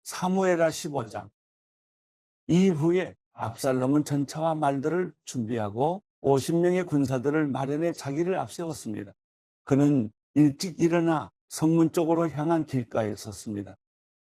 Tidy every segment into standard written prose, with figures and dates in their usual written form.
사무엘하 15장. 이후에 압살롬은 전차와 말들을 준비하고 50명의 군사들을 마련해 자기를 앞세웠습니다. 그는 일찍 일어나 성문 쪽으로 향한 길가에 섰습니다.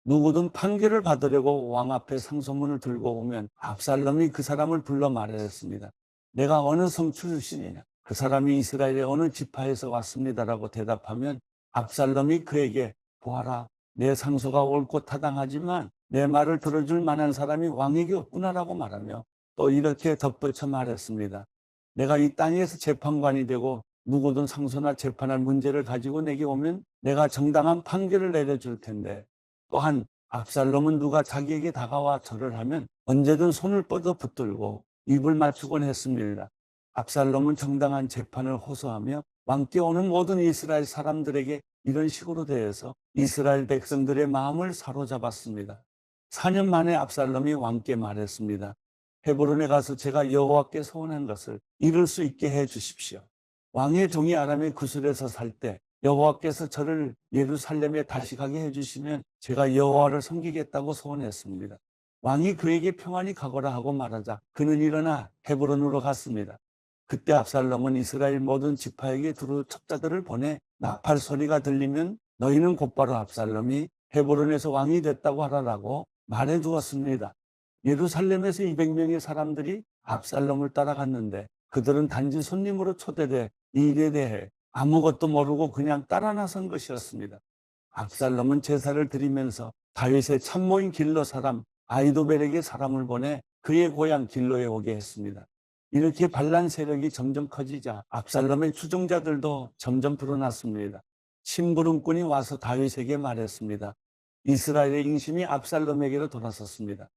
누구든 판결을 받으려고 왕 앞에 상소문을 들고 오면 압살롬이 그 사람을 불러 말했습니다. 내가 어느 성 출신이냐? 그 사람이 이스라엘의 어느 지파에서 왔습니다라고 대답하면 압살롬이 그에게 보아라, 내 상소가 옳고 타당하지만 내 말을 들어줄 만한 사람이 왕에게 없구나라고 말하며 또 이렇게 덧붙여 말했습니다. 내가 이 땅에서 재판관이 되고 누구든 상소나 재판할 문제를 가지고 내게 오면 내가 정당한 판결을 내려줄 텐데, 또한 압살롬은 누가 자기에게 다가와 절을 하면 언제든 손을 뻗어 붙들고 입을 맞추곤 했습니다. 압살롬은 정당한 재판을 호소하며 왕께 오는 모든 이스라엘 사람들에게 이런 식으로 대해서 이스라엘 백성들의 마음을 사로잡았습니다. 4년 만에 압살롬이 왕께 말했습니다. 헤브론에 가서 제가 여호와께 소원한 것을 이룰 수 있게 해 주십시오. 왕의 종이 아람의 구슬에서 살 때 여호와께서 저를 예루살렘에 다시 가게 해주시면 제가 여호와를 섬기겠다고 소원했습니다. 왕이 그에게 평안히 가거라 하고 말하자 그는 일어나 헤브론으로 갔습니다. 그때 압살롬은 이스라엘 모든 지파에게 두루 첩자들을 보내 나팔 소리가 들리면 너희는 곧바로 압살롬이 헤브론에서 왕이 됐다고 하라라고 말해두었습니다. 예루살렘에서 200명의 사람들이 압살롬을 따라갔는데 그들은 단지 손님으로 초대돼 이 일에 대해 아무것도 모르고 그냥 따라 나선 것이었습니다. 압살롬은 제사를 드리면서 다윗의 참모인 길로 사람 아히도벨에게 사람을 보내 그의 고향 길로에 오게 했습니다. 이렇게 반란 세력이 점점 커지자 압살롬의 추종자들도 점점 불어났습니다. 심부름꾼이 와서 다윗에게 말했습니다. 이스라엘의 인심이 압살롬에게로 돌아섰습니다.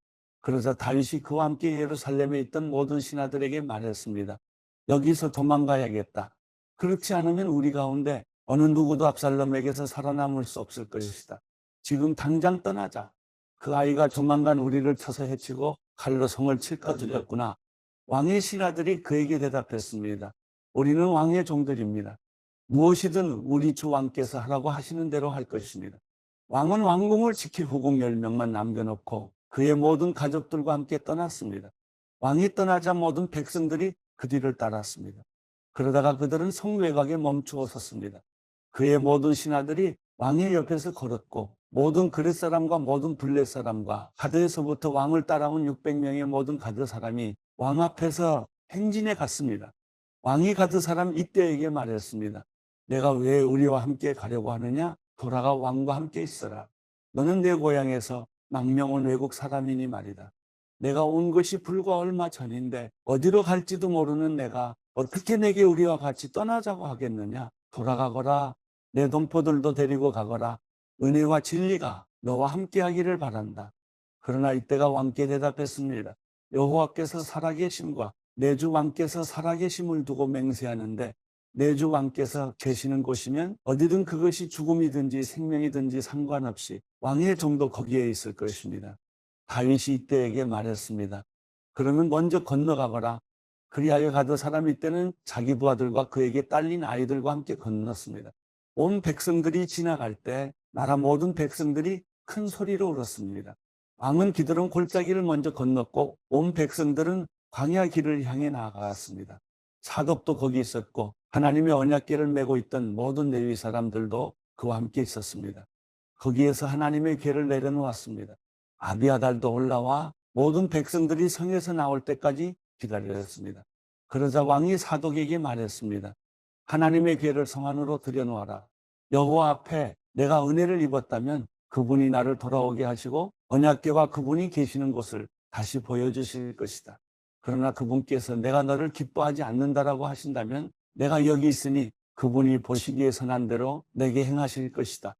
그러자 다윗이 그와 함께 예루살렘에 있던 모든 신하들에게 말했습니다. 여기서 도망가야겠다. 그렇지 않으면 우리 가운데 어느 누구도 압살롬에게서 살아남을 수 없을 것이다. 지금 당장 떠나자. 그 아이가 조만간 우리를 쳐서 해치고 칼로 성을 칠까 두렵구나. 왕의 신하들이 그에게 대답했습니다. 우리는 왕의 종들입니다. 무엇이든 우리 주 왕께서 하라고 하시는 대로 할 것입니다. 왕은 왕궁을 지킬 후궁 10명만 남겨놓고 그의 모든 가족들과 함께 떠났습니다. 왕이 떠나자 모든 백성들이 그 뒤를 따랐습니다. 그러다가 그들은 성 외곽에 멈추어 섰습니다. 그의 모든 신하들이 왕의 옆에서 걸었고 모든 그렛 사람과 모든 블렛 사람과 가드에서부터 왕을 따라온 600명의 모든 가드 사람이 왕 앞에서 행진해 갔습니다. 왕이 가드 사람 이때에게 말했습니다. 내가 왜 우리와 함께 가려고 하느냐? 돌아가 왕과 함께 있어라. 너는 내 고향에서 망명온 외국 사람이니 말이다. 내가 온 것이 불과 얼마 전인데 어디로 갈지도 모르는 내가 어떻게 내게 우리와 같이 떠나자고 하겠느냐? 돌아가거라. 내 동포들도 데리고 가거라. 은혜와 진리가 너와 함께 하기를 바란다. 그러나 이때가 왕께 대답했습니다. 여호와께서 살아계심과 내 주 왕께서 살아계심을 두고 맹세하는데 내 주 왕께서 계시는 곳이면 어디든 그것이 죽음이든지 생명이든지 상관없이 왕의 종도 거기에 있을 것입니다. 다윗이 이때에게 말했습니다. 그러면 먼저 건너가거라. 그리하여 가드 사람이 이때는 자기 부하들과 그에게 딸린 아이들과 함께 건넜습니다. 온 백성들이 지나갈 때 나라 모든 백성들이 큰 소리로 울었습니다. 왕은 기드론 골짜기를 먼저 건넜고 온 백성들은 광야 길을 향해 나아갔습니다. 사독도 거기 있었고 하나님의 언약궤를 메고 있던 모든 레위 사람들도 그와 함께 있었습니다. 거기에서 하나님의 궤를 내려놓았습니다. 아비아달도 올라와 모든 백성들이 성에서 나올 때까지 기다렸습니다. 그러자 왕이 사독에게 말했습니다. 하나님의 궤를 성 안으로 들여놓아라. 여호와 앞에 내가 은혜를 입었다면 그분이 나를 돌아오게 하시고 언약궤와 그분이 계시는 곳을 다시 보여주실 것이다. 그러나 그분께서 내가 너를 기뻐하지 않는다라고 하신다면 내가 여기 있으니 그분이 보시기에 선한 대로 내게 행하실 것이다.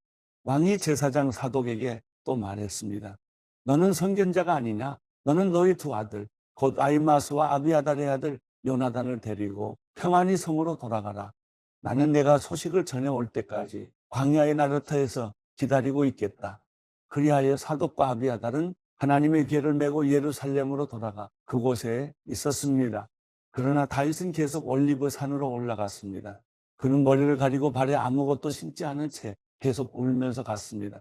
왕이 제사장 사독에게 또 말했습니다. 너는 선견자가 아니냐? 너는 너희 두 아들 곧 아히마스와 아비아달의 아들 요나단을 데리고 평안히 성으로 돌아가라. 나는 내가 소식을 전해올 때까지 광야의 나루터에서 기다리고 있겠다. 그리하여 사독과 아비아달은 하나님의 궤를 메고 예루살렘으로 돌아가 그곳에 있었습니다. 그러나 다윗은 계속 올리브 산으로 올라갔습니다. 그는 머리를 가리고 발에 아무것도 신지 않은 채 계속 울면서 갔습니다.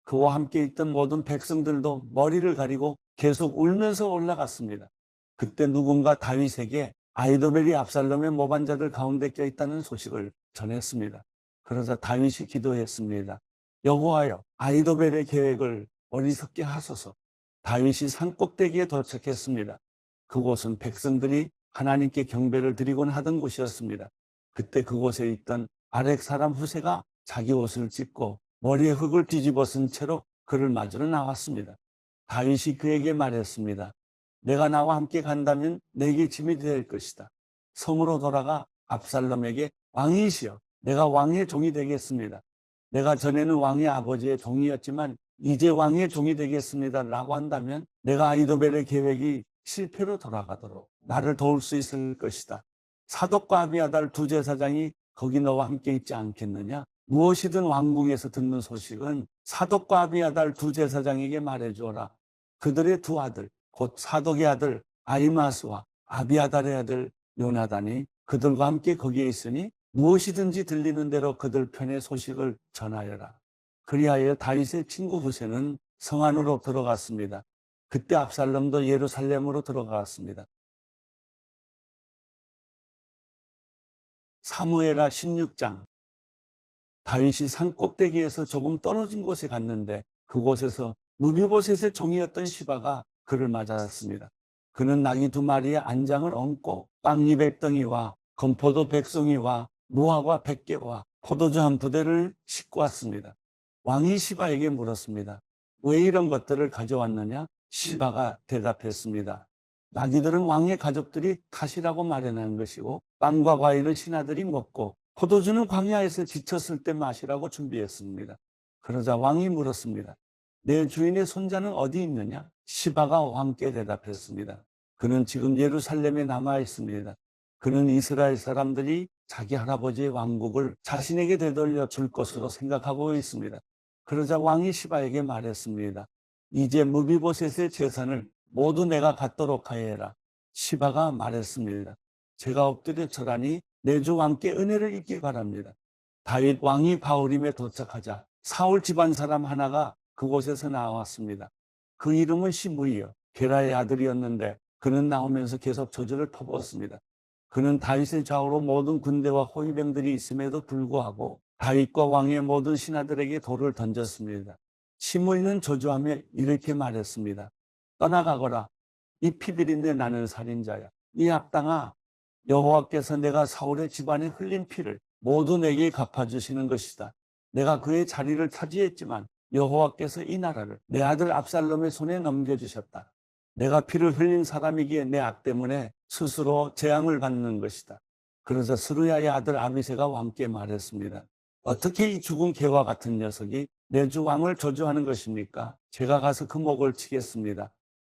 그와 함께 있던 모든 백성들도 머리를 가리고 계속 울면서 올라갔습니다. 그때 누군가 다윗에게 아이도벨이 압살롬의 모반자들 가운데 껴있다는 소식을 전했습니다. 그러자 다윗이 기도했습니다. 여호와여, 아이도벨의 계획을 어리석게 하소서. 다윗이 산꼭대기에 도착했습니다. 그곳은 백성들이 하나님께 경배를 드리곤 하던 곳이었습니다. 그때 그곳에 있던 아렉 사람 후세가 자기 옷을 찢고 머리에 흙을 뒤집어 쓴 채로 그를 맞으러 나왔습니다. 다윗이 그에게 말했습니다. 내가 나와 함께 간다면 내게 짐이 될 것이다. 성으로 돌아가 압살롬에게 왕이시여, 내가 왕의 종이 되겠습니다. 내가 전에는 왕의 아버지의 종이었지만 이제 왕의 종이 되겠습니다. 라고 한다면 내가 아이도벨의 계획이 실패로 돌아가도록 나를 도울 수 있을 것이다. 사독과 아비아달 두 제사장이 거기 너와 함께 있지 않겠느냐? 무엇이든 왕궁에서 듣는 소식은 사독과 아비아달 두 제사장에게 말해주어라. 그들의 두 아들, 곧 사독의 아들 아히마스와 아비아달의 아들 요나단이 그들과 함께 거기에 있으니 무엇이든지 들리는 대로 그들 편의 소식을 전하여라. 그리하여 다윗의 친구 후세는 성 안으로 들어갔습니다. 그때 압살롬도 예루살렘으로 들어갔습니다. 사무엘하 16장. 다윗이 산 꼭대기에서 조금 떨어진 곳에 갔는데 그곳에서 무비보셋의 종이었던 시바가 그를 맞았습니다. 그는 나귀 2마리의 안장을 얹고 빵 200덩이와 건포도 100송이와 무화과 100개와 포도주 한 부대를 싣고 왔습니다. 왕이 시바에게 물었습니다. 왜 이런 것들을 가져왔느냐? 시바가 대답했습니다. 나귀들은 왕의 가족들이 탓이라고 마련한 것이고 빵과 과일은 신하들이 먹고 포도주는 광야에서 지쳤을 때 마시라고 준비했습니다. 그러자 왕이 물었습니다. 내 주인의 손자는 어디 있느냐? 시바가 왕께 대답했습니다. 그는 지금 예루살렘에 남아 있습니다. 그는 이스라엘 사람들이 자기 할아버지의 왕국을 자신에게 되돌려 줄 것으로 생각하고 있습니다. 그러자 왕이 시바에게 말했습니다. 이제 무비보셋의 재산을 모두 내가 갖도록 하여라. 시바가 말했습니다. 제가 엎드려 절하니 내 주 왕께 은혜를 입기 바랍니다. 다윗 왕이 바후림에 도착하자 사울 집안 사람 하나가 그곳에서 나왔습니다. 그 이름은 시므이요, 게라의 아들이었는데 그는 나오면서 계속 저주를 퍼붓습니다. 그는 다윗의 좌우로 모든 군대와 호위병들이 있음에도 불구하고 다윗과 왕의 모든 신하들에게 돌을 던졌습니다. 시므이는 저주하며 이렇게 말했습니다. 떠나가거라. 이 피들인데 나는 살인자야. 이 악당아, 여호와께서 내가 사울의 집안에 흘린 피를 모두 내게 갚아주시는 것이다. 내가 그의 자리를 차지했지만 여호와께서 이 나라를 내 아들 압살롬의 손에 넘겨주셨다. 내가 피를 흘린 사람이기에 내 악 때문에 스스로 재앙을 받는 것이다. 그러자 스루야의 아들 아비새가 왕께 말했습니다. 어떻게 이 죽은 개와 같은 녀석이 내 주 왕을 저주하는 것입니까? 제가 가서 그 목을 치겠습니다.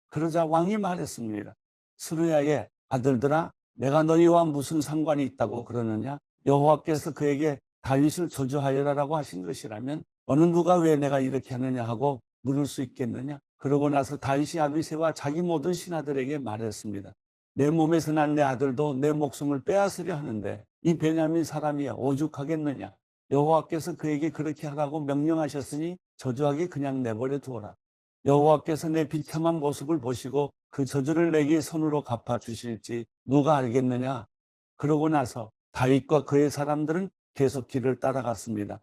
그러자 왕이 말했습니다. 스루야의 아들들아, 내가 너희와 무슨 상관이 있다고 그러느냐? 여호와께서 그에게 다윗을 저주하여라라고 하신 것이라면 어느 누가 왜 내가 이렇게 하느냐 하고 물을 수 있겠느냐? 그러고 나서 다윗이 아비새와 자기 모든 신하들에게 말했습니다. 내 몸에서 난 내 아들도 내 목숨을 빼앗으려 하는데 이 베냐민 사람이 오죽하겠느냐? 여호와께서 그에게 그렇게 하라고 명령하셨으니 저주하게 그냥 내버려 두어라. 여호와께서 내 비참한 모습을 보시고 그 저주를 내게 손으로 갚아 주실지 누가 알겠느냐? 그러고 나서 다윗과 그의 사람들은 계속 길을 따라갔습니다.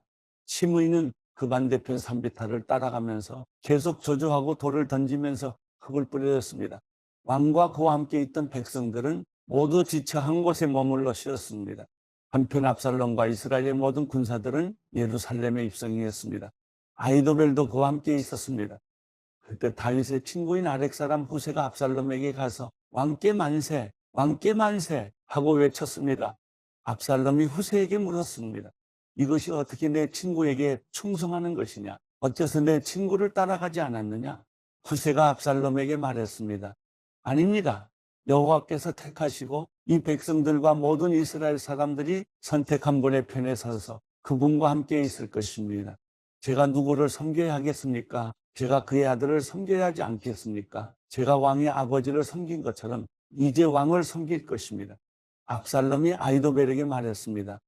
시므이는 그 반대편 산비탈을 따라가면서 계속 저주하고 돌을 던지면서 흙을 뿌렸습니다. 왕과 그와 함께 있던 백성들은 모두 지쳐 한 곳에 머물러 쉬었습니다. 한편 압살롬과 이스라엘의 모든 군사들은 예루살렘에 입성했습니다. 아히도벨도 그와 함께 있었습니다. 그때 다윗의 친구인 아렉 사람 후세가 압살롬에게 가서 왕께 만세, 왕께 만세 하고 외쳤습니다. 압살롬이 후세에게 물었습니다. 이것이 어떻게 내 친구에게 충성하는 것이냐? 어째서 내 친구를 따라가지 않았느냐? 후세가 압살롬에게 말했습니다. 아닙니다. 여호와께서 택하시고 이 백성들과 모든 이스라엘 사람들이 선택한 분의 편에 서서 그분과 함께 있을 것입니다. 제가 누구를 섬겨야 하겠습니까? 제가 그의 아들을 섬겨야 하지 않겠습니까? 제가 왕의 아버지를 섬긴 것처럼 이제 왕을 섬길 것입니다. 압살롬이 아히도벨에게 말했습니다.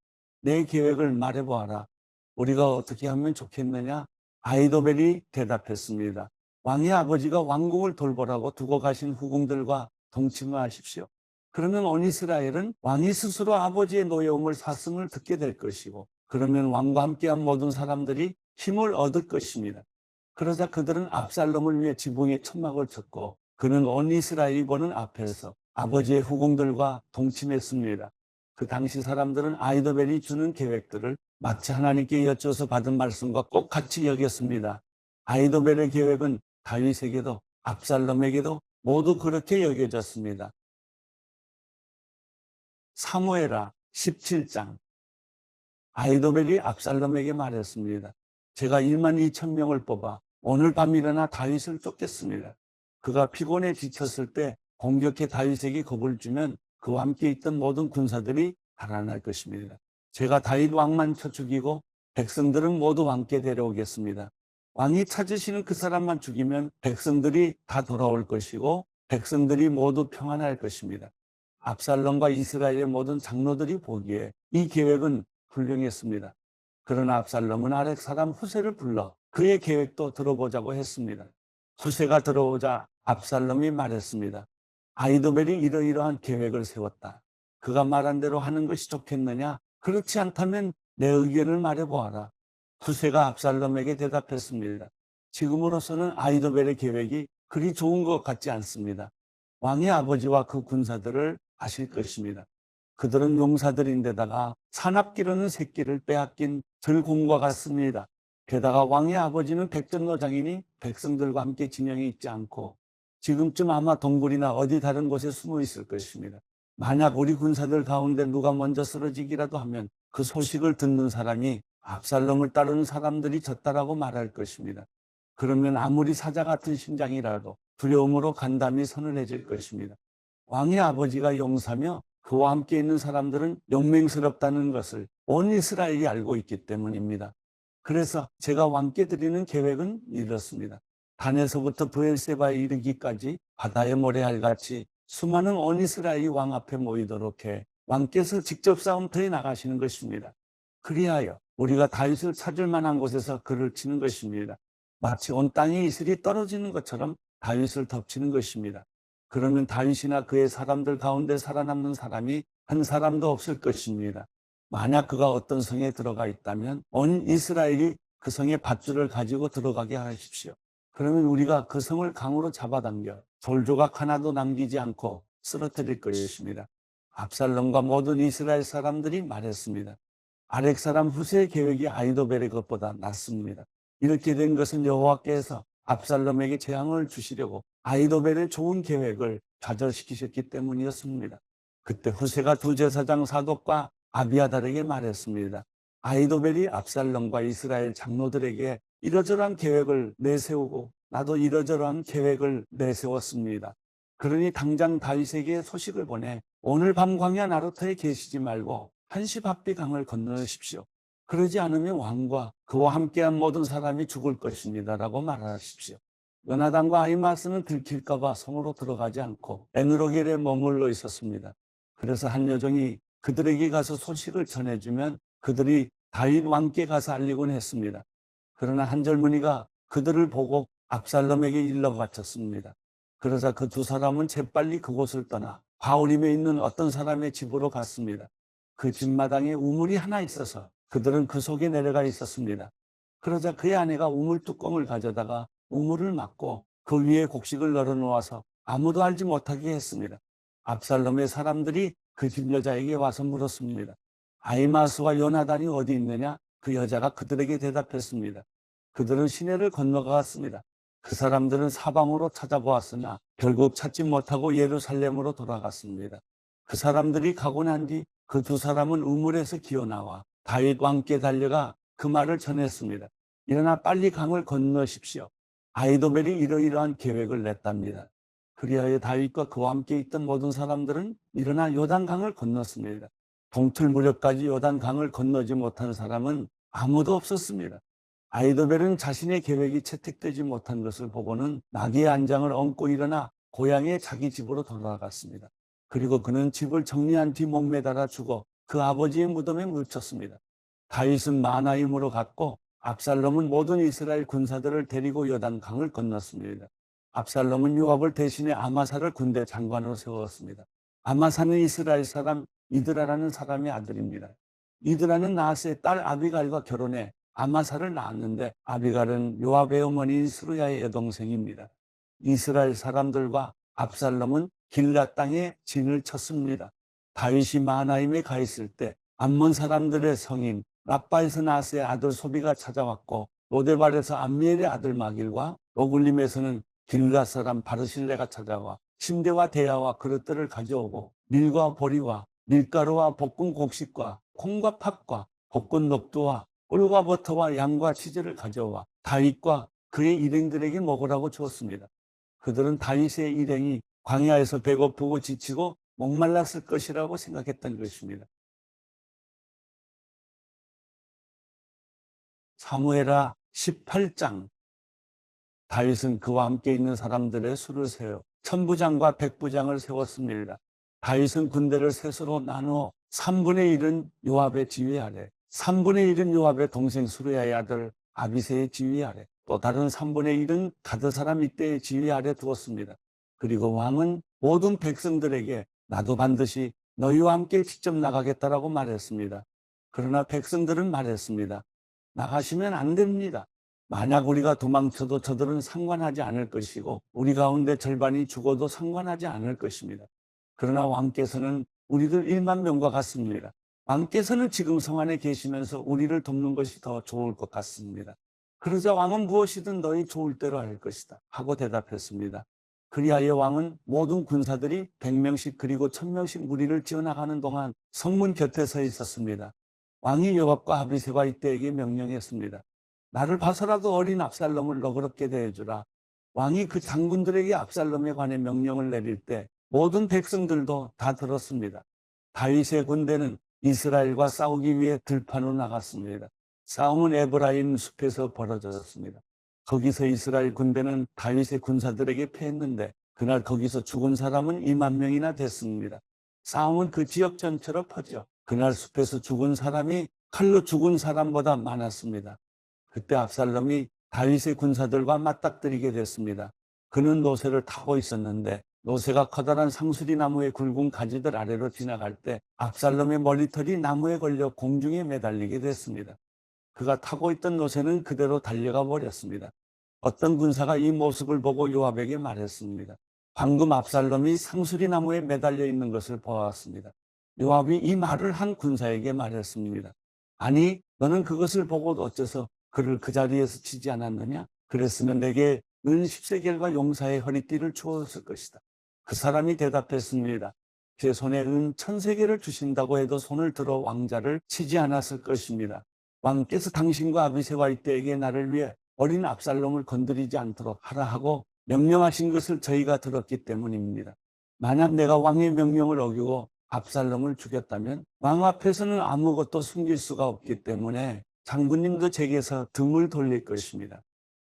내 계획을 말해보아라. 우리가 어떻게 하면 좋겠느냐? 아히도벨이 대답했습니다. 왕의 아버지가 왕국을 돌보라고 두고 가신 후궁들과 동침하십시오. 그러면 온 이스라엘은 왕이 스스로 아버지의 노여움을 사승을 듣게 될 것이고, 그러면 왕과 함께한 모든 사람들이 힘을 얻을 것입니다. 그러자 그들은 압살롬을 위해 지붕에 천막을 쳤고, 그는 온 이스라엘이 보는 앞에서 아버지의 후궁들과 동침했습니다. 그 당시 사람들은 아히도벨이 주는 계획들을 마치 하나님께 여쭈어서 받은 말씀과 꼭 같이 여겼습니다. 아히도벨의 계획은 다윗에게도 압살롬에게도 모두 그렇게 여겨졌습니다. 사무엘하 17장. 아히도벨이 압살롬에게 말했습니다. 제가 1만 2천 명을 뽑아 오늘 밤 일어나 다윗을 쫓겠습니다. 그가 피곤해 지쳤을 때 공격해 다윗에게 겁을 주면 그와 함께 있던 모든 군사들이 달아날 것입니다. 제가 다윗 왕만 쳐 죽이고 백성들은 모두 왕께 데려오겠습니다. 왕이 찾으시는 그 사람만 죽이면 백성들이 다 돌아올 것이고 백성들이 모두 평안할 것입니다. 압살롬과 이스라엘의 모든 장로들이 보기에 이 계획은 훌륭했습니다. 그러나 압살롬은 아렉 사람 후세를 불러 그의 계획도 들어보자고 했습니다. 후세가 들어오자 압살롬이 말했습니다. 아히도벨이 이러이러한 계획을 세웠다. 그가 말한 대로 하는 것이 좋겠느냐? 그렇지 않다면 내 의견을 말해보아라. 후세가 압살롬에게 대답했습니다. 지금으로서는 아히도벨의 계획이 그리 좋은 것 같지 않습니다. 왕의 아버지와 그 군사들을 아실 것입니다. 그들은 용사들인데다가 사납기로는 새끼를 빼앗긴 들곰과 같습니다. 게다가 왕의 아버지는 백전노장이니 백성들과 함께 진영에 있지 않고 지금쯤 아마 동굴이나 어디 다른 곳에 숨어 있을 것입니다. 만약 우리 군사들 가운데 누가 먼저 쓰러지기라도 하면 그 소식을 듣는 사람이 압살롬을 따르는 사람들이 졌다라고 말할 것입니다. 그러면 아무리 사자 같은 심장이라도 두려움으로 간담이 서늘해질 것입니다. 왕의 아버지가 용사며 그와 함께 있는 사람들은 용맹스럽다는 것을 온 이스라엘이 알고 있기 때문입니다. 그래서 제가 왕께 드리는 계획은 이렇습니다. 단에서부터 브엘세바에 이르기까지 바다의 모래알같이 수많은 온 이스라엘이 왕 앞에 모이도록 해 왕께서 직접 싸움터에 나가시는 것입니다. 그리하여 우리가 다윗을 찾을 만한 곳에서 그를 치는 것입니다. 마치 온 땅에 이슬이 떨어지는 것처럼 다윗을 덮치는 것입니다. 그러면 다윗이나 그의 사람들 가운데 살아남는 사람이 한 사람도 없을 것입니다. 만약 그가 어떤 성에 들어가 있다면 온 이스라엘이 그 성의 밧줄을 가지고 들어가게 하십시오. 그러면 우리가 그 성을 강으로 잡아당겨 돌조각 하나도 남기지 않고 쓰러뜨릴 것입니다. 압살롬과 모든 이스라엘 사람들이 말했습니다. 아렉 사람 후세의 계획이 아히도벨의 것보다 낫습니다. 이렇게 된 것은 여호와께서 압살롬에게 재앙을 주시려고 아히도벨의 좋은 계획을 좌절시키셨기 때문이었습니다. 그때 후세가 두 제사장 사독과 아비아달에게 말했습니다. 아히도벨이 압살롬과 이스라엘 장로들에게 이러저러한 계획을 내세우고 나도 이러저러한 계획을 내세웠습니다. 그러니 당장 다윗에게 소식을 보내 오늘 밤 광야 나루터에 계시지 말고 한시바비 강을 건너십시오. 그러지 않으면 왕과 그와 함께한 모든 사람이 죽을 것입니다. 라고 말하십시오. 요나단과 아히마스는 들킬까 봐 성으로 들어가지 않고 엔로겔에 머물러 있었습니다. 그래서 한 여종이 그들에게 가서 소식을 전해주면 그들이 다윗 왕께 가서 알리곤 했습니다. 그러나 한 젊은이가 그들을 보고 압살롬에게 일러 바쳤습니다. 그러자 그 두 사람은 재빨리 그곳을 떠나 바울임에 있는 어떤 사람의 집으로 갔습니다. 그 집마당에 우물이 하나 있어서 그들은 그 속에 내려가 있었습니다. 그러자 그의 아내가 우물 뚜껑을 가져다가 우물을 막고 그 위에 곡식을 널어놓아서 아무도 알지 못하게 했습니다. 압살롬의 사람들이 그 집 여자에게 와서 물었습니다. 아히마스와 요나단이 어디 있느냐? 그 여자가 그들에게 대답했습니다. 그들은 시내를 건너갔습니다. 그 사람들은 사방으로 찾아보았으나 결국 찾지 못하고 예루살렘으로 돌아갔습니다. 그 사람들이 가고 난 뒤 그 두 사람은 우물에서 기어나와 다윗 왕께 달려가 그 말을 전했습니다. 일어나 빨리 강을 건너십시오. 아히도벨이 이러이러한 계획을 냈답니다. 그리하여 다윗과 그와 함께 있던 모든 사람들은 일어나 요단강을 건넜습니다. 동틀 무렵까지 요단강을 건너지 못한 사람은 아무도 없었습니다. 아히도벨은 자신의 계획이 채택되지 못한 것을 보고는 나귀의 안장을 얹고 일어나 고향의 자기 집으로 돌아갔습니다. 그리고 그는 집을 정리한 뒤 목매달아 죽어 그 아버지의 무덤에 묻혔습니다. 다윗은 마하나임으로 갔고 압살롬은 모든 이스라엘 군사들을 데리고 요단강을 건넜습니다. 압살롬은 요압을 대신해 아마사를 군대 장관으로 세웠습니다. 아마사는 이스라엘 사람 이드라라는 사람의 아들입니다. 이드라는 나하스의 딸 아비갈과 결혼해 아마사를 낳았는데 아비갈은 요압의 어머니인 스루야의 여동생입니다. 이스라엘 사람들과 압살롬은 길앗 땅에 진을 쳤습니다. 다윗이 마하나임에 가 있을 때 암몬 사람들의 성인 라빠에서 나스의 아들 소비가 찾아왔고 로데발에서 암미엘의 아들 마길과 로굴림에서는 길앗 사람 바르실레가 찾아와 침대와 대야와 그릇들을 가져오고 밀과 보리와 밀가루와 볶은 곡식과 콩과 팥과 볶은 녹두와 꿀과 버터와 양과 치즈를 가져와 다윗과 그의 일행들에게 먹으라고 주었습니다. 그들은 다윗의 일행이 광야에서 배고프고 지치고 목말랐을 것이라고 생각했던 것입니다. 사무엘하 18장. 다윗은 그와 함께 있는 사람들의 수를 세워 천부장과 백부장을 세웠습니다. 다윗은 군대를 셋으로 나누어 3분의 1은 요압의 지휘 아래, 3분의 1은 요압의 동생 수르야의 아들 아비새의 지휘 아래, 또 다른 3분의 1은 가드 사람 이때의 지휘 아래 두었습니다. 그리고 왕은 모든 백성들에게 나도 반드시 너희와 함께 직접 나가겠다라고 말했습니다. 그러나 백성들은 말했습니다. 나가시면 안 됩니다. 만약 우리가 도망쳐도 저들은 상관하지 않을 것이고 우리 가운데 절반이 죽어도 상관하지 않을 것입니다. 그러나 왕께서는 우리들 1만 명과 같습니다. 왕께서는 지금 성 안에 계시면서 우리를 돕는 것이 더 좋을 것 같습니다. 그러자 왕은 무엇이든 너희 좋을 대로 할 것이다 하고 대답했습니다. 그리하여 왕은 모든 군사들이 100명씩 그리고 1000명씩 무리를 지어나가는 동안 성문 곁에 서 있었습니다. 왕이 요압과 아비새와 이때에게 명령했습니다. 나를 봐서라도 어린 압살롬을 너그럽게 대해주라. 왕이 그 장군들에게 압살롬에 관해 명령을 내릴 때 모든 백성들도 다 들었습니다. 다윗의 군대는 이스라엘과 싸우기 위해 들판으로 나갔습니다. 싸움은 에브라임 숲에서 벌어졌습니다. 거기서 이스라엘 군대는 다윗의 군사들에게 패했는데 그날 거기서 죽은 사람은 2만 명이나 됐습니다. 싸움은 그 지역 전체로 퍼져 그날 숲에서 죽은 사람이 칼로 죽은 사람보다 많았습니다. 그때 압살롬이 다윗의 군사들과 맞닥뜨리게 됐습니다. 그는 노새를 타고 있었는데 노새가 커다란 상수리 나무의 굵은 가지들 아래로 지나갈 때 압살롬의 머리털이 나무에 걸려 공중에 매달리게 됐습니다. 그가 타고 있던 노새는 그대로 달려가 버렸습니다. 어떤 군사가 이 모습을 보고 요압에게 말했습니다. 방금 압살롬이 상수리 나무에 매달려 있는 것을 보았습니다. 요압이 이 말을 한 군사에게 말했습니다. 아니, 너는 그것을 보고 어째서 그를 그 자리에서 치지 않았느냐? 그랬으면 내게 은 10세겔과 용사의 허리띠를 주었을 것이다. 그 사람이 대답했습니다. 제 손에 은 1000세겔을 주신다고 해도 손을 들어 왕자를 치지 않았을 것입니다. 왕께서 당신과 아비새와 이때에게 나를 위해 어린 압살롬을 건드리지 않도록 하라 하고 명령하신 것을 저희가 들었기 때문입니다. 만약 내가 왕의 명령을 어기고 압살롬을 죽였다면 왕 앞에서는 아무것도 숨길 수가 없기 때문에 장군님도 제게서 등을 돌릴 것입니다.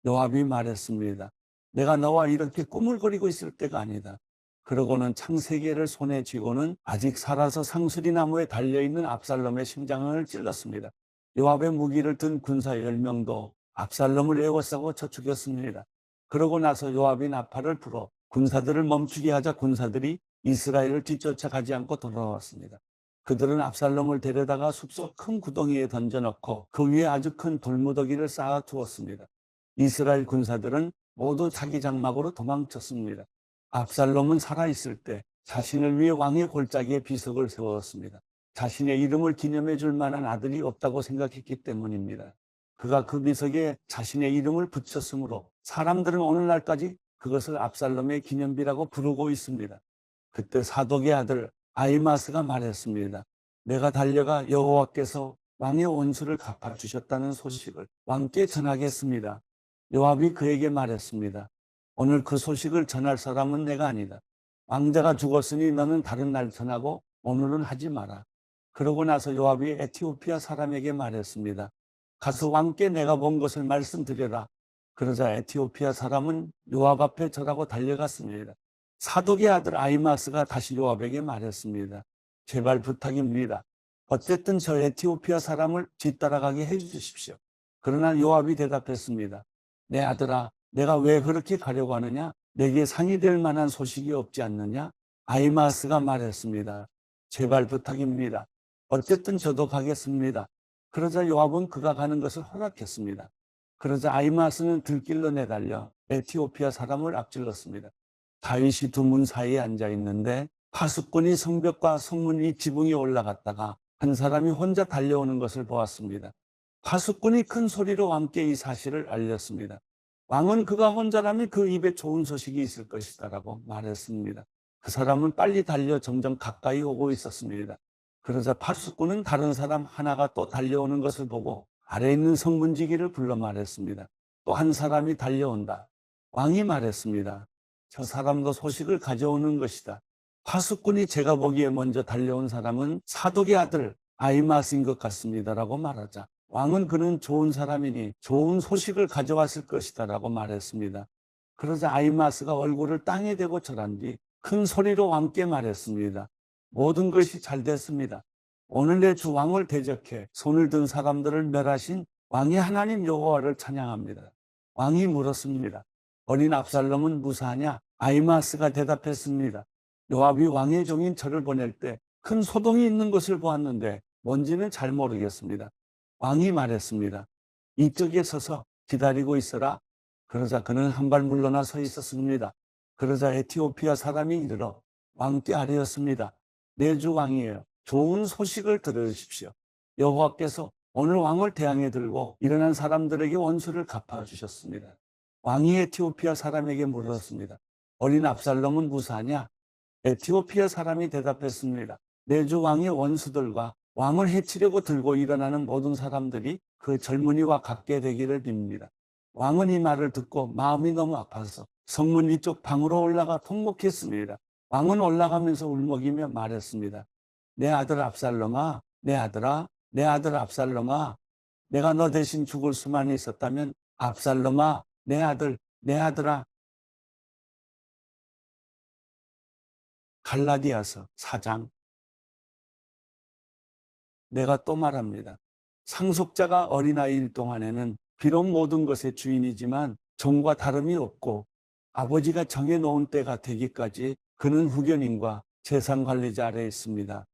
요압이 말했습니다. 내가 너와 이렇게 꾸물거리고 있을 때가 아니다. 그러고는 창 3개를 손에 쥐고는 아직 살아서 상수리 나무에 달려있는 압살롬의 심장을 찔렀습니다. 요압의 무기를 든 군사 10명도 압살롬을 에워싸고 쳐 죽였습니다. 그러고 나서 요압이 나팔을 불어 군사들을 멈추게 하자 군사들이 이스라엘을 뒤쫓아가지 않고 돌아왔습니다. 그들은 압살롬을 데려다가 숲속 큰 구덩이에 던져넣고 그 위에 아주 큰 돌무더기를 쌓아 두었습니다. 이스라엘 군사들은 모두 자기 장막으로 도망쳤습니다. 압살롬은 살아있을 때 자신을 위해 왕의 골짜기에 비석을 세웠습니다. 자신의 이름을 기념해 줄 만한 아들이 없다고 생각했기 때문입니다. 그가 그 비석에 자신의 이름을 붙였으므로 사람들은 오늘날까지 그것을 압살롬의 기념비라고 부르고 있습니다. 그때 사독의 아들 아히마스가 말했습니다. 내가 달려가 여호와께서 왕의 원수를 갚아주셨다는 소식을 왕께 전하겠습니다. 요압이 그에게 말했습니다. 오늘 그 소식을 전할 사람은 내가 아니다. 왕자가 죽었으니 너는 다른 날 전하고 오늘은 하지 마라. 그러고 나서 요압이 에티오피아 사람에게 말했습니다. 가서 왕께 내가 본 것을 말씀드려라. 그러자 에티오피아 사람은 요압 앞에 절하고 달려갔습니다. 사독의 아들 아히마스가 다시 요압에게 말했습니다. 제발 부탁입니다. 어쨌든 저 에티오피아 사람을 뒤따라가게 해주십시오. 그러나 요압이 대답했습니다. 내 아들아, 내가 왜 그렇게 가려고 하느냐? 내게 상이 될 만한 소식이 없지 않느냐? 아히마아스가 말했습니다. 제발 부탁입니다. 어쨌든 저도 가겠습니다. 그러자 요압은 그가 가는 것을 허락했습니다. 그러자 아히마아스는 들길로 내달려 에티오피아 사람을 앞질렀습니다. 다윗이 두 문 사이에 앉아 있는데 파수꾼이 성벽과 성문이 지붕에 올라갔다가 한 사람이 혼자 달려오는 것을 보았습니다. 파수꾼이 큰 소리로 왕께 이 사실을 알렸습니다. 왕은 그가 혼자라면 그 입에 좋은 소식이 있을 것이다라고 말했습니다. 그 사람은 빨리 달려 점점 가까이 오고 있었습니다. 그러자 파수꾼은 다른 사람 하나가 또 달려오는 것을 보고 아래에 있는 성문지기를 불러 말했습니다. 또 한 사람이 달려온다. 왕이 말했습니다. 저 사람도 소식을 가져오는 것이다. 파수꾼이 제가 보기에 먼저 달려온 사람은 사독의 아들 아히마스인 것 같습니다라고 말하자 왕은 그는 좋은 사람이니 좋은 소식을 가져왔을 것이다라고 말했습니다. 그러자 아히마스가 얼굴을 땅에 대고 절한 뒤 큰 소리로 왕께 말했습니다. 모든 것이 잘 됐습니다. 오늘 내 주 왕을 대적해 손을 든 사람들을 멸하신 왕의 하나님 여호와를 찬양합니다. 왕이 물었습니다. 어린 압살롬은 무사하냐? 아히마스가 대답했습니다. 요압이 왕의 종인 저를 보낼 때 큰 소동이 있는 것을 보았는데 뭔지는 잘 모르겠습니다. 왕이 말했습니다. 이쪽에 서서 기다리고 있어라. 그러자 그는 한 발 물러나 서 있었습니다. 그러자 에티오피아 사람이 이르러 왕께 아뢰었습니다. 내 주 왕이에요. 좋은 소식을 들으십시오. 여호와께서 오늘 왕을 대항해 들고 일어난 사람들에게 원수를 갚아주셨습니다. 왕이 에티오피아 사람에게 물었습니다. 어린 압살롬은 무사하냐? 에티오피아 사람이 대답했습니다. 내 주 왕의 원수들과 왕을 해치려고 들고 일어나는 모든 사람들이 그 젊은이와 같게 되기를 빕니다. 왕은 이 말을 듣고 마음이 너무 아파서 성문 위쪽 방으로 올라가 통곡했습니다. 왕은 올라가면서 울먹이며 말했습니다. 내 아들 압살롬아, 내 아들아, 내 아들 압살롬아, 내가 너 대신 죽을 수만 있었다면 압살롬아, 내 아들, 내 아들아. 갈라디아서 4장. 내가 또 말합니다. 상속자가 어린아이일 동안에는 비록 모든 것의 주인이지만 종과 다름이 없고 아버지가 정해놓은 때가 되기까지 그는 후견인과 재산관리자 아래에 있습니다.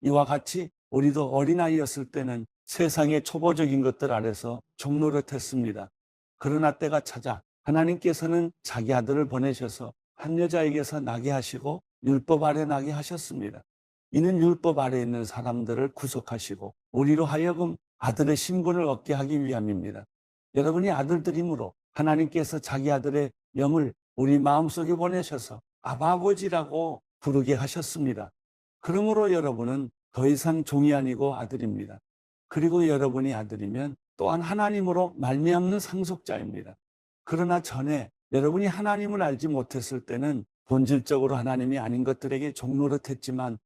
이와 같이 우리도 어린아이였을 때는 세상의 초보적인 것들 아래서 종노릇했습니다. 그러나 때가 찾아 하나님께서는 자기 아들을 보내셔서 한 여자에게서 나게 하시고 율법 아래 나게 하셨습니다. 이는 율법 아래 있는 사람들을 구속하시고 우리로 하여금 아들의 신분을 얻게 하기 위함입니다. 여러분이 아들들이므로 하나님께서 자기 아들의 영을 우리 마음속에 보내셔서 아버지라고 부르게 하셨습니다. 그러므로 여러분은 더 이상 종이 아니고 아들입니다. 그리고 여러분이 아들이면 또한 하나님으로 말미암는 상속자입니다. 그러나 전에 여러분이 하나님을 알지 못했을 때는 본질적으로 하나님이 아닌 것들에게 종노릇했지만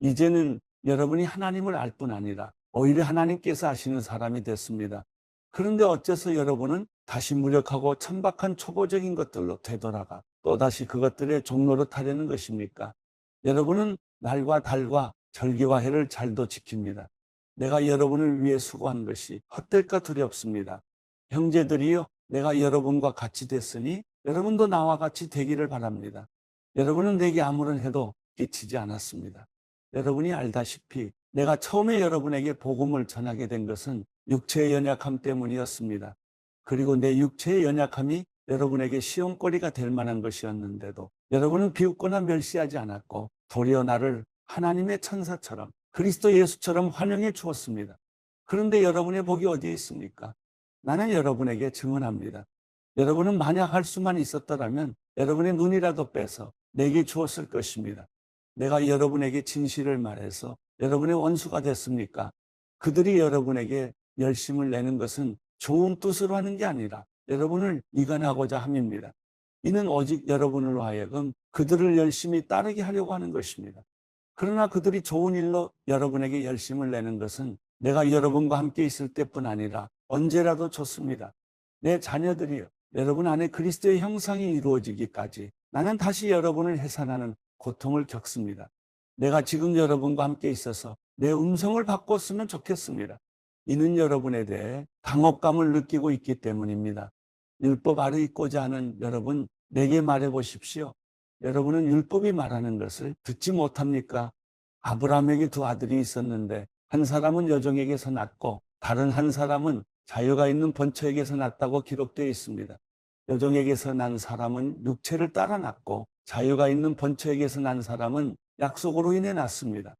이제는 여러분이 하나님을 알 뿐 아니라 오히려 하나님께서 아시는 사람이 됐습니다. 그런데 어째서 여러분은 다시 무력하고 천박한 초보적인 것들로 되돌아가 또다시 그것들에 종노릇하려는 것입니까? 여러분은 날과 달과 절기와 해를 잘도 지킵니다. 내가 여러분을 위해 수고한 것이 헛될까 두렵습니다. 형제들이여, 내가 여러분과 같이 됐으니 여러분도 나와 같이 되기를 바랍니다. 여러분은 내게 아무런 해도 끼치지 않았습니다. 여러분이 알다시피 내가 처음에 여러분에게 복음을 전하게 된 것은 육체의 연약함 때문이었습니다. 그리고 내 육체의 연약함이 여러분에게 시험거리가 될 만한 것이었는데도 여러분은 비웃거나 멸시하지 않았고 도리어 나를 하나님의 천사처럼 그리스도 예수처럼 환영해 주었습니다. 그런데 여러분의 복이 어디에 있습니까? 나는 여러분에게 증언합니다. 여러분은 만약 할 수만 있었더라면 여러분의 눈이라도 빼서 내게 주었을 것입니다. 내가 여러분에게 진실을 말해서 여러분의 원수가 됐습니까? 그들이 여러분에게 열심을 내는 것은 좋은 뜻으로 하는 게 아니라 여러분을 이간하고자 함입니다. 이는 오직 여러분으로 하여금 그들을 열심히 따르게 하려고 하는 것입니다. 그러나 그들이 좋은 일로 여러분에게 열심을 내는 것은 내가 여러분과 함께 있을 때뿐 아니라 언제라도 좋습니다. 내 자녀들이여, 여러분 안에 그리스도의 형상이 이루어지기까지 나는 다시 여러분을 해산하는 고통을 겪습니다. 내가 지금 여러분과 함께 있어서 내 음성을 바꿨으면 좋겠습니다. 이는 여러분에 대해 당혹감을 느끼고 있기 때문입니다. 율법 아래 있고자 하는 여러분, 내게 말해 보십시오. 여러분은 율법이 말하는 것을 듣지 못합니까? 아브라함에게 두 아들이 있었는데 한 사람은 여종에게서 났고 다른 한 사람은 자유가 있는 본처에게서 났다고 기록되어 있습니다. 여종에게서 난 사람은 육체를 따라 났고 자유가 있는 본처에게서 난 사람은 약속으로 인해 났습니다.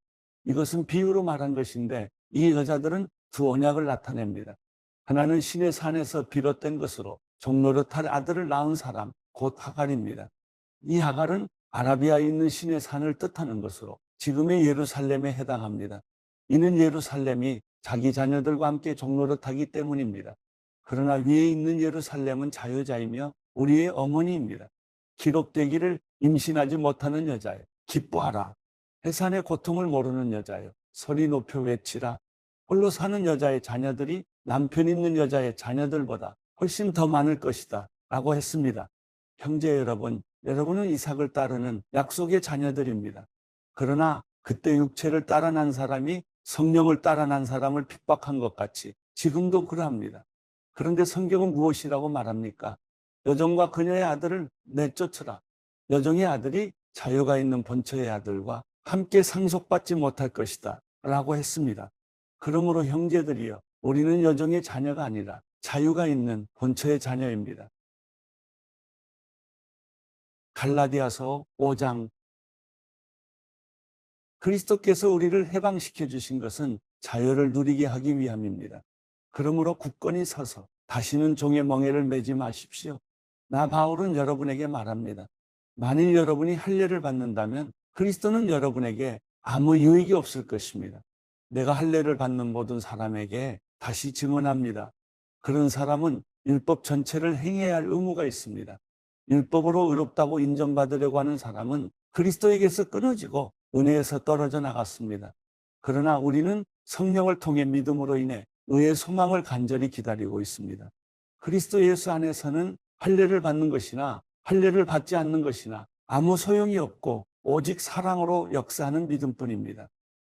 이것은 비유로 말한 것인데 이 여자들은 두 언약을 나타냅니다. 하나는 신의 산에서 비롯된 것으로 종노릇할 아들을 낳은 사람, 곧 하갈입니다. 이 하갈은 아라비아에 있는 신의 산을 뜻하는 것으로 지금의 예루살렘에 해당합니다. 이는 예루살렘이 자기 자녀들과 함께 종노릇하기 때문입니다. 그러나 위에 있는 예루살렘은 자유자이며 우리의 어머니입니다. 기록되기를 임신하지 못하는 여자여, 기뻐하라. 해산의 고통을 모르는 여자여, 소리 높여 외치라. 홀로 사는 여자의 자녀들이 남편 있는 여자의 자녀들보다 훨씬 더 많을 것이다 라고 했습니다. 형제 여러분, 여러분은 이삭을 따르는 약속의 자녀들입니다. 그러나 그때 육체를 따라 난 사람이 성령을 따라 난 사람을 핍박한 것 같이 지금도 그러합니다. 그런데 성경은 무엇이라고 말합니까? 여종과 그녀의 아들을 내쫓으라. 여종의 아들이 자유가 있는 본처의 아들과 함께 상속받지 못할 것이다 라고 했습니다. 그러므로 형제들이여, 우리는 여종의 자녀가 아니라 자유가 있는 본처의 자녀입니다. 갈라디아서 5장. 그리스도께서 우리를 해방시켜 주신 것은 자유를 누리게 하기 위함입니다. 그러므로 굳건히 서서 다시는 종의 멍에를 매지 마십시오. 나 바울은 여러분에게 말합니다. 만일 여러분이 할례를 받는다면 그리스도는 여러분에게 아무 유익이 없을 것입니다. 내가 할례를 받는 모든 사람에게 다시 증언합니다. 그런 사람은 율법 전체를 행해야 할 의무가 있습니다. 율법으로 의롭다고 인정받으려고 하는 사람은 그리스도에게서 끊어지고 은혜에서 떨어져 나갔습니다. 그러나 우리는 성령을 통해 믿음으로 인해 의의 소망을 간절히 기다리고 있습니다. 그리스도 예수 안에서는 할례를 받는 것이나 할례를 받지 않는 것이나 아무 소용이 없고 오직 사랑으로 역사하는 믿음뿐입니다.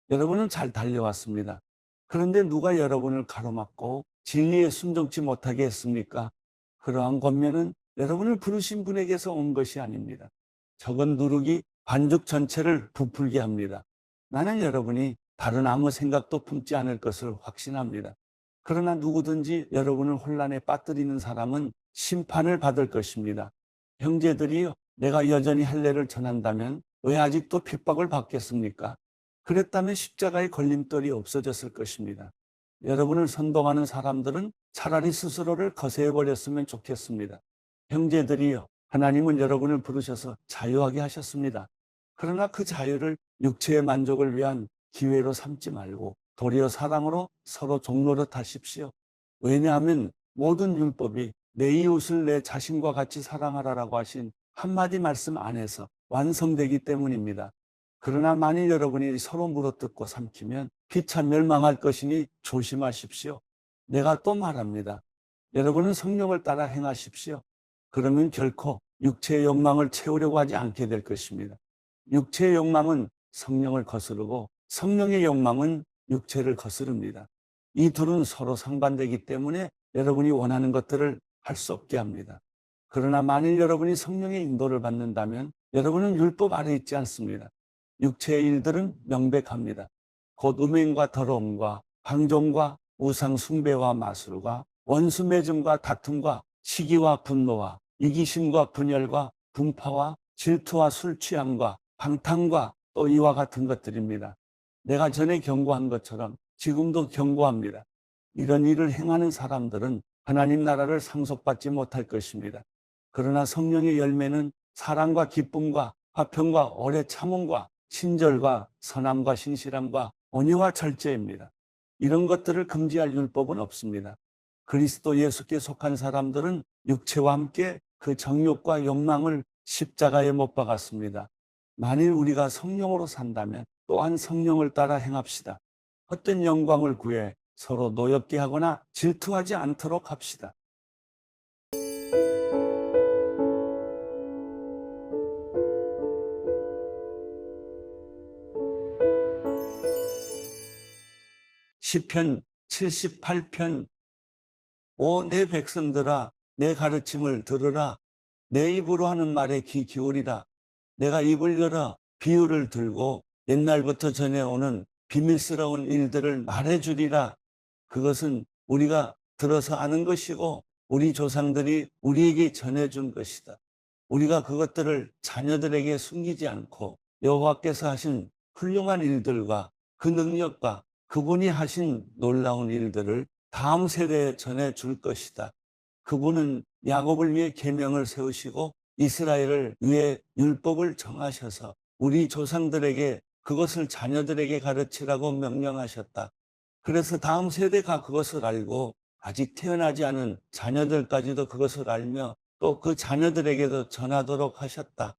여러분은 잘 달려왔습니다. 그런데 누가 여러분을 가로막고 진리에 순종치 못하게 했습니까? 그러한 권면은 여러분을 부르신 분에게서 온 것이 아닙니다. 적은 누룩이 반죽 전체를 부풀게 합니다. 나는 여러분이 다른 아무 생각도 품지 않을 것을 확신합니다. 그러나 누구든지 여러분을 혼란에 빠뜨리는 사람은 심판을 받을 것입니다. 형제들이요, 내가 여전히 할례를 전한다면 왜 아직도 핍박을 받겠습니까? 그랬다면 십자가의 걸림돌이 없어졌을 것입니다. 여러분을 선동하는 사람들은 차라리 스스로를 거세해버렸으면 좋겠습니다. 형제들이요, 하나님은 여러분을 부르셔서 자유하게 하셨습니다. 그러나 그 자유를 육체의 만족을 위한 기회로 삼지 말고 도리어 사랑으로 서로 종노릇 하십시오. 왜냐하면 모든 율법이 내 이웃을 내 자신과 같이 사랑하라라고 하신 한마디 말씀 안에서 완성되기 때문입니다. 그러나 만일 여러분이 서로 물어뜯고 삼키면 피차 멸망할 것이니 조심하십시오. 내가 또 말합니다. 여러분은 성령을 따라 행하십시오. 그러면 결코 육체의 욕망을 채우려고 하지 않게 될 것입니다. 육체의 욕망은 성령을 거스르고 성령의 욕망은 육체를 거스릅니다. 이 둘은 서로 상반되기 때문에 여러분이 원하는 것들을 할 수 없게 합니다. 그러나 만일 여러분이 성령의 인도를 받는다면 여러분은 율법 아래 있지 않습니다. 육체의 일들은 명백합니다. 곧 음행과 더러움과 방종과 우상 숭배와 마술과 원수 맺음과 다툼과 시기와 분노와 이기심과 분열과 분파와 질투와 술 취함과 방탕과 또 이와 같은 것들입니다. 내가 전에 경고한 것처럼 지금도 경고합니다. 이런 일을 행하는 사람들은 하나님 나라를 상속받지 못할 것입니다. 그러나 성령의 열매는 사랑과 기쁨과 화평과 오래 참음과 친절과 선함과 신실함과 온유와 절제입니다. 이런 것들을 금지할 율법은 없습니다. 그리스도 예수께 속한 사람들은 육체와 함께 그 정욕과 욕망을 십자가에 못 박았습니다. 만일 우리가 성령으로 산다면 또한 성령을 따라 행합시다. 헛된 영광을 구해 서로 노엽게 하거나 질투하지 않도록 합시다. 시편 78편 오 내 백성들아 내 가르침을 들으라. 내 입으로 하는 말에 귀 기울이라. 내가 입을 열어 비유를 들고 옛날부터 전해오는 비밀스러운 일들을 말해주리라. 그것은 우리가 들어서 아는 것이고 우리 조상들이 우리에게 전해준 것이다. 우리가 그것들을 자녀들에게 숨기지 않고 여호와께서 하신 훌륭한 일들과 그 능력과 그분이 하신 놀라운 일들을 다음 세대에 전해줄 것이다. 그분은 야곱을 위해 계명을 세우시고 이스라엘을 위해 율법을 정하셔서 우리 조상들에게 그것을 자녀들에게 가르치라고 명령하셨다. 그래서 다음 세대가 그것을 알고 아직 태어나지 않은 자녀들까지도 그것을 알며 또 그 자녀들에게도 전하도록 하셨다.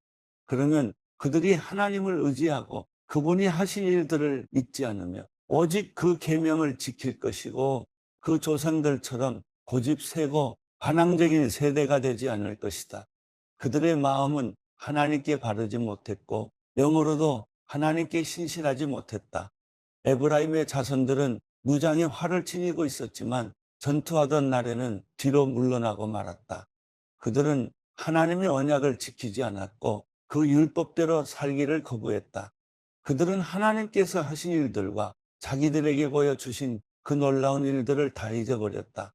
그러면 그들이 하나님을 의지하고 그분이 하신 일들을 잊지 않으며 오직 그 계명을 지킬 것이고 그 조상들처럼 고집세고 반항적인 세대가 되지 않을 것이다. 그들의 마음은 하나님께 바르지 못했고 영으로도 하나님께 신실하지 못했다. 에브라임의 자손들은 무장에 활을 지니고 있었지만 전투하던 날에는 뒤로 물러나고 말았다. 그들은 하나님의 언약을 지키지 않았고 그 율법대로 살기를 거부했다. 그들은 하나님께서 하신 일들과 자기들에게 보여주신 그 놀라운 일들을 다 잊어버렸다.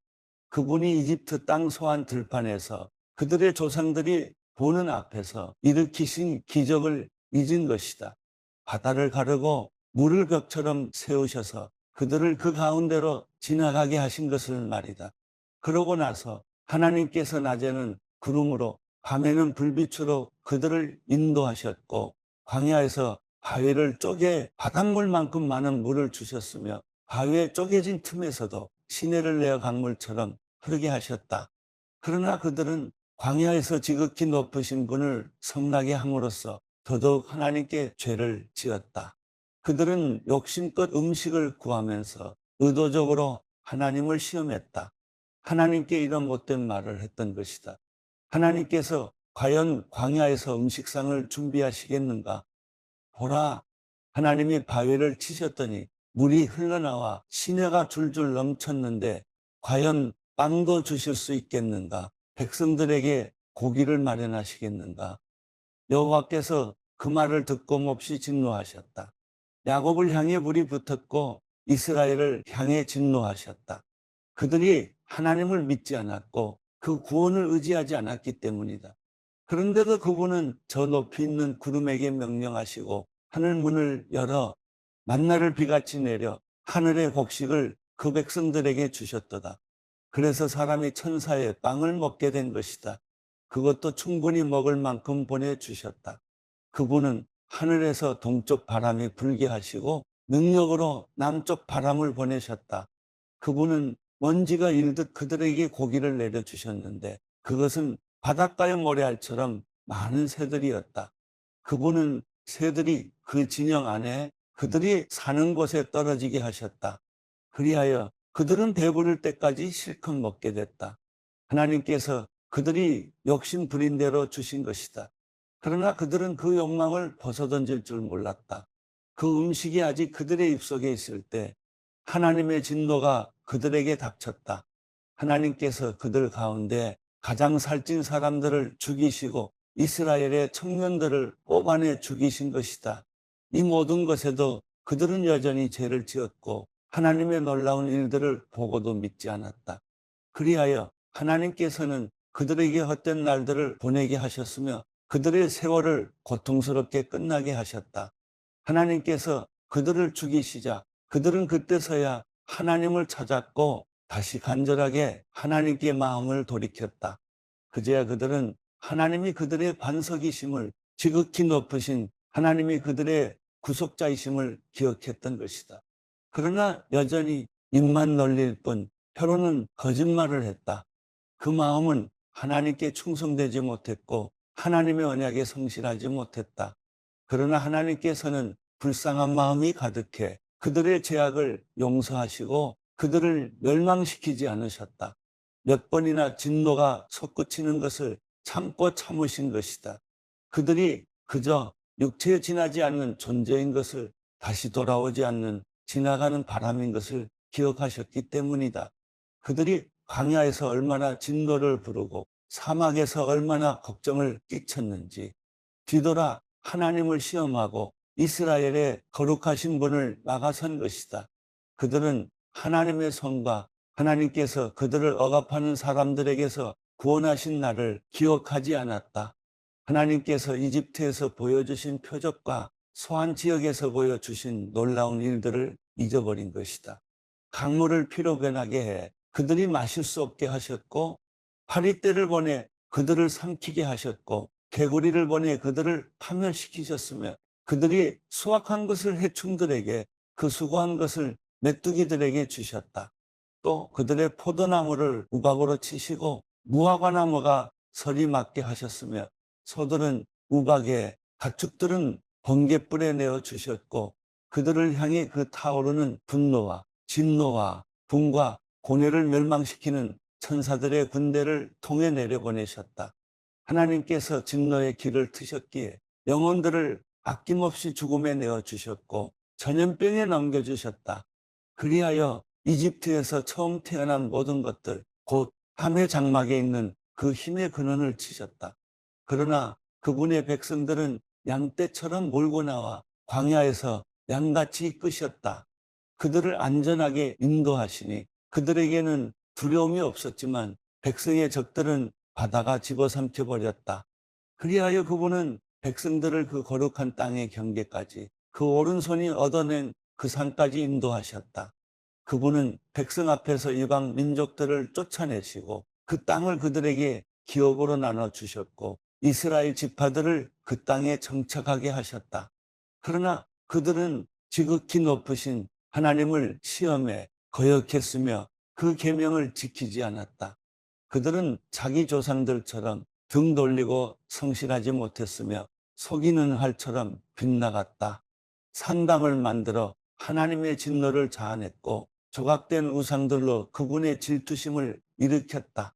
그분이 이집트 땅 소환 들판에서 그들의 조상들이 보는 앞에서 일으키신 기적을 잊은 것이다. 바다를 가르고 물을 벽처럼 세우셔서 그들을 그 가운데로 지나가게 하신 것을 말이다. 그러고 나서 하나님께서 낮에는 구름으로 밤에는 불빛으로 그들을 인도하셨고 광야에서 바위를 쪼개 바닷물만큼 많은 물을 주셨으며 바위에 쪼개진 틈에서도 시내를 내어 강물처럼 흐르게 하셨다. 그러나 그들은 광야에서 지극히 높으신 분을 섬나게 함으로써 더더욱 하나님께 죄를 지었다. 그들은 욕심껏 음식을 구하면서 의도적으로 하나님을 시험했다. 하나님께 이런 못된 말을 했던 것이다. 하나님께서 과연 광야에서 음식상을 준비하시겠는가? 보라, 하나님이 바위를 치셨더니 물이 흘러나와 시내가 줄줄 넘쳤는데 과연 빵도 주실 수 있겠는가? 백성들에게 고기를 마련하시겠는가? 여호와께서 그 말을 듣고 몹시 진노하셨다. 야곱을 향해 불이 붙었고 이스라엘을 향해 진노하셨다. 그들이 하나님을 믿지 않았고 그 구원을 의지하지 않았기 때문이다. 그런데도 그분은 저 높이 있는 구름에게 명령하시고 하늘 문을 열어 만나를 비같이 내려 하늘의 곡식을 그 백성들에게 주셨도다. 그래서 사람이 천사의 빵을 먹게 된 것이다. 그것도 충분히 먹을 만큼 보내주셨다. 그분은 하늘에서 동쪽 바람이 불게 하시고 능력으로 남쪽 바람을 보내셨다. 그분은 먼지가 일듯 그들에게 고기를 내려주셨는데 그것은 바닷가의 모래알처럼 많은 새들이었다. 그분은 새들이 그 진영 안에 그들이 사는 곳에 떨어지게 하셨다. 그리하여 그들은 배부를 때까지 실컷 먹게 됐다. 하나님께서 그들이 욕심 부린 대로 주신 것이다. 그러나 그들은 그 욕망을 벗어던질 줄 몰랐다. 그 음식이 아직 그들의 입속에 있을 때 하나님의 진노가 그들에게 닥쳤다. 하나님께서 그들 가운데 가장 살찐 사람들을 죽이시고 이스라엘의 청년들을 뽑아내 죽이신 것이다. 이 모든 것에도 그들은 여전히 죄를 지었고 하나님의 놀라운 일들을 보고도 믿지 않았다. 그리하여 하나님께서는 그들에게 헛된 날들을 보내게 하셨으며 그들의 세월을 고통스럽게 끝나게 하셨다. 하나님께서 그들을 죽이시자 그들은 그때서야 하나님을 찾았고 다시 간절하게 하나님께 마음을 돌이켰다. 그제야 그들은 하나님이 그들의 반석이심을 지극히 높으신 하나님이 그들의 구속자이심을 기억했던 것이다. 그러나 여전히 입만 놀릴 뿐 혀로는 거짓말을 했다. 그 마음은 하나님께 충성되지 못했고 하나님의 언약에 성실하지 못했다. 그러나 하나님께서는 불쌍한 마음이 가득해 그들의 죄악을 용서하시고 그들을 멸망시키지 않으셨다. 몇 번이나 진노가 솟구치는 것을 참고 참으신 것이다. 그들이 그저 육체에 지나지 않는 존재인 것을 다시 돌아오지 않는 지나가는 바람인 것을 기억하셨기 때문이다. 그들이 광야에서 얼마나 진노를 부르고 사막에서 얼마나 걱정을 끼쳤는지 뒤돌아 하나님을 시험하고 이스라엘의 거룩하신 분을 막아선 것이다. 그들은 하나님의 손과 하나님께서 그들을 억압하는 사람들에게서 구원하신 날을 기억하지 않았다. 하나님께서 이집트에서 보여주신 표적과 소한 지역에서 보여주신 놀라운 일들을 잊어버린 것이다. 강물을 피로 변하게 해 그들이 마실 수 없게 하셨고, 파리떼를 보내 그들을 삼키게 하셨고, 개구리를 보내 그들을 파멸시키셨으며, 그들이 수확한 것을 해충들에게, 그 수고한 것을 메뚜기들에게 주셨다. 또 그들의 포도나무를 우박으로 치시고 무화과나무가 서리 맞게 하셨으며, 소들은 우박에, 가축들은 번갯불에 내어 주셨고, 그들을 향해 그 타오르는 분노와 진노와 분과 고뇌를 멸망시키는 천사들의 군대를 통해 내려보내셨다. 하나님께서 진노의 길을 트셨기에 영혼들을 아낌없이 죽음에 내어주셨고 전염병에 넘겨주셨다. 그리하여 이집트에서 처음 태어난 모든 것들, 곧 함의 장막에 있는 그 힘의 근원을 치셨다. 그러나 그분의 백성들은 양떼처럼 몰고 나와 광야에서 양같이 이끄셨다. 그들을 안전하게 인도하시니 그들에게는 두려움이 없었지만 백성의 적들은 바다가 집어삼켜 버렸다. 그리하여 그분은 백성들을 그 거룩한 땅의 경계까지, 그 오른손이 얻어낸 그 산까지 인도하셨다. 그분은 백성 앞에서 이방 민족들을 쫓아내시고 그 땅을 그들에게 기업으로 나눠주셨고 이스라엘 지파들을 그 땅에 정착하게 하셨다. 그러나 그들은 지극히 높으신 하나님을 시험에 거역했으며 그 계명을 지키지 않았다. 그들은 자기 조상들처럼 등 돌리고 성실하지 못했으며 속이는 활처럼 빗나갔다. 산당을 만들어 하나님의 진노를 자아냈고 조각된 우상들로 그분의 질투심을 일으켰다.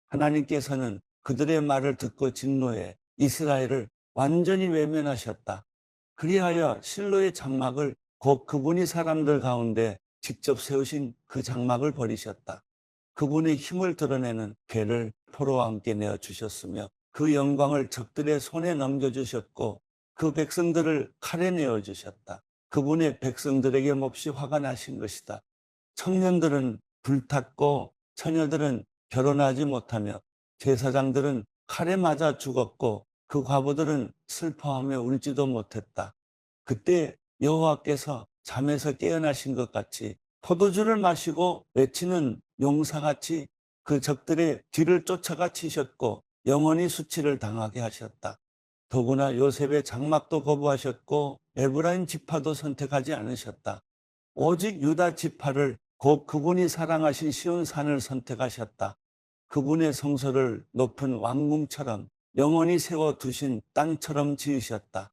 하나님께서는 그들의 말을 듣고 진노해 이스라엘을 완전히 외면하셨다. 그리하여 실로의 장막을, 곧 그분이 사람들 가운데 직접 세우신 그 장막을 버리셨다. 그분의 힘을 드러내는 괴를 포로와 함께 내어주셨으며 그 영광을 적들의 손에 넘겨주셨고 그 백성들을 칼에 내어주셨다. 그분의 백성들에게 몹시 화가 나신 것이다. 청년들은 불탔고 처녀들은 결혼하지 못하며 제사장들은 칼에 맞아 죽었고 그 과부들은 슬퍼하며 울지도 못했다. 그때 여호와께서 잠에서 깨어나신 것 같이 포도주를 마시고 외치는 용사같이 그 적들의 뒤를 쫓아가 치셨고 영원히 수치를 당하게 하셨다. 더구나 요셉의 장막도 거부하셨고 에브라임 지파도 선택하지 않으셨다. 오직 유다 지파를, 곧 그분이 사랑하신 시온 산을 선택하셨다. 그분의 성소를 높은 왕궁처럼 영원히 세워두신 땅처럼 지으셨다.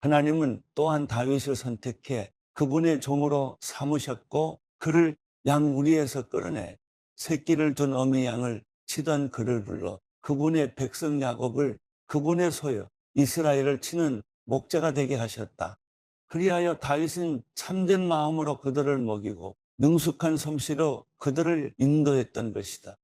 하나님은 또한 다윗을 선택해 그분의 종으로 삼으셨고 그를 양우리에서 끌어내 새끼를 둔 어미 양을 치던 그를 불러 그분의 백성 야곱을, 그분의 소유 이스라엘을 치는 목자가 되게 하셨다. 그리하여 다윗은 참된 마음으로 그들을 먹이고 능숙한 솜씨로 그들을 인도했던 것이다.